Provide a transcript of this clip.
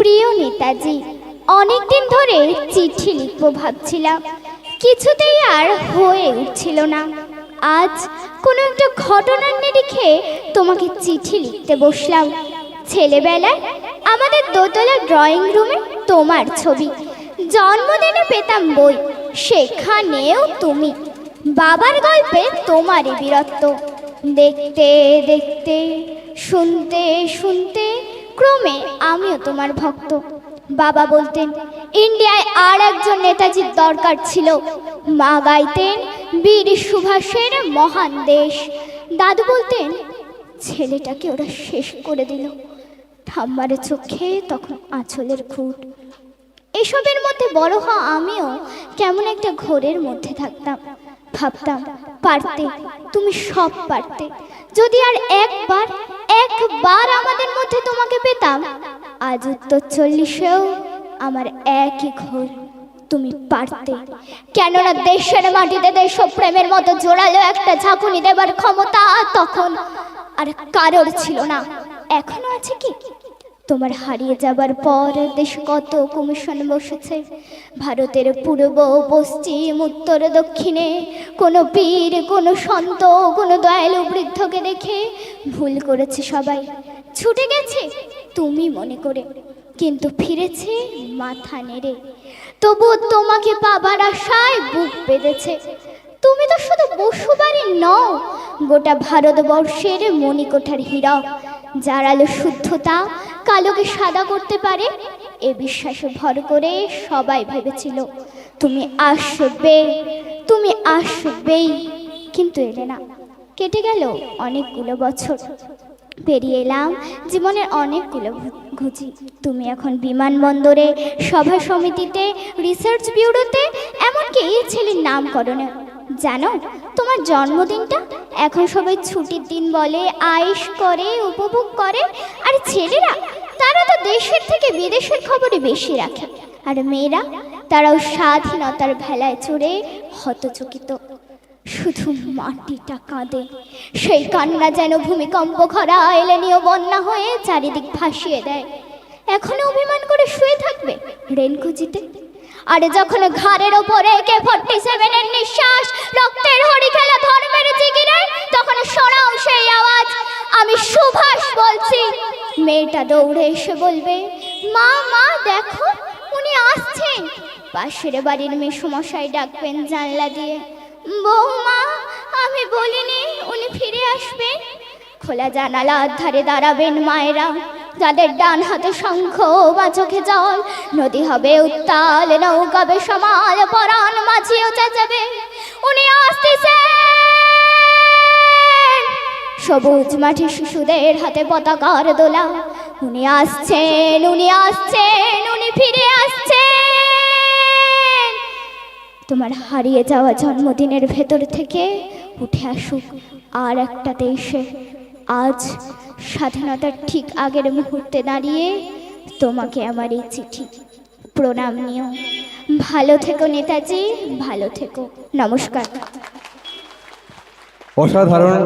প্রিয় নেতাজি, অনেকদিন ধরে চিঠি লিখবো ভাবছিলাম, কিছুতেই আর হয়ে উঠছিল না। আজ কোনো একটা ঘটনার নিরিখে তোমাকে চিঠি লিখতে বসলাম। ছেলেবেলায় আমাদের দোতলা ড্রয়িং রুমে তোমার ছবি, জন্মদিনে পেতাম বই, সেখানেও তুমি। বাবার গল্পে তোমারই বীরত্ব, দেখতে দেখতে, শুনতে শুনতে ক্রমে আমিও তোমার ভক্ত। বাবা বলতেন ইন্ডিয়ায় আর একজন নেতাজির দরকার ছিল। মা গাইতেন বীর সুভাষের মহান দেশ। দাদু বলতেন ছেলেটাকে ওরা শেষ করে দিল। ঠাম্মার চোখে তখন আঁচলের খুঁট। এসবের মধ্যে বড় হওয়া আমিও কেমন একটা ঘোরের মধ্যে থাকতাম। ভাবতাম পারতে, তুমি সব পারতে। যদি আর একবার আমাদের মধ্যে তোমাকে পেতাম। আজ উত্তর 40-এও আমার একই ঘোর, তুমি পারতে। কেননা দেশের মাটিতে দেশপ্রেমের মতো জোরালো একটা ঝাঁকুনি দেবার ক্ষমতা তখন আর কারোর ছিল না। এখনো আছে কি? তোমার হারিয়ে যাবার পর দেশ কত কমিশন বসেছে, ভারতের পূর্ব পশ্চিম উত্তর দক্ষিণে। কোনো পীর, কোনো সন্ত, কোনো দয়ালু বৃদ্ধকে দেখে ভুল করেছে সবাই, ছুটে গেছে তুমি মনে করে, কিন্তু ফিরেছে মাথা নেড়ে। তবু তোমাকে পাবার আশায় বুক বেঁধেছে। তুমি তো শুধু বসুবাড়ি নও, গোটা ভারতবর্ষের মণিকোঠার হীরক, যার আলো শুদ্ধতা কালোকে সাদা করতে পারে। এ বিশ্বাসে ভর করে সবাই ভেবেছিল তুমি আসবে, তুমি আসবেই, কিন্তু এলে না। কেটে গেল অনেকগুলো বছর, পেরিয়ে এলাম জীবনের অনেকগুলো ঘুচি। তুমি এখন বিমানবন্দরে, সভা সমিতিতে, রিসার্চ ব্যুরোতে, এমনকি ছেলের নামকরণে। জানো তোমার জন্মদিনটা এখন সবাই ছুটির দিন বলে, আয়েশ করে, উপভোগ করে। আর ছেলেরা, তারা তো দেশের থেকে বিদেশের খবরে বেশি রাখে। আর মেয়েরা, তারাও স্বাধীনতার ভেলায় চড়ে হতচকিত। শুধু মাটিটা কাঁদে, সেই কান্না যেন ভূমিকম্প খরা এলে নিয়ে বন্যা হয়ে চারিদিক ভাসিয়ে দেয়। এখনো অভিমান করে শুয়ে থাকবে রেনকুজিতে? আরে যখন ঘাড়ের ওপরে AK-47-এর নিঃশ্বাস, রক্তের হরি খেলা ধর্মের জিগিরে, তখন শোনাও সেই আওয়াজ, আমি সুভাষ বলছি। মেয়েটা দৌড়ে এসে বলবে, মা মা দেখো উনি আসছেন। পাশের বাড়ির মেসোমশাই ডাকবেন জানলা দিয়ে, বৌমা আমি বলিনি উনি ফিরে আসবেন। খোলা জানালার ধারে দাঁড়াবেন মায়েরা, তাদের ডান হাতে শঙ্খ বা চোখে জল। নদী হবে উত্তাল, নৌকাবে সমাল, পরাণ মাঝিও চেঁচাবে, উনি আসতেছেন। সবুজ মাঠে শিশুদের হাতে পতাকার দোলা, উনি আসছেন, উনি আসছেন, উনি ফিরে আসছেন। তোমার হারিয়ে যাওয়া জন্মদিনের ভেতর থেকে উঠে আসুক আর একটা দেশে। আজ স্বাধীনতার ঠিক আগের মুহূর্তে দাঁড়িয়ে তোমাকে আমার এই চিঠি। প্রণাম নিও। ভালো থেকো নেতাজি, ভালো থেকো। নমস্কার। অসাধারণ।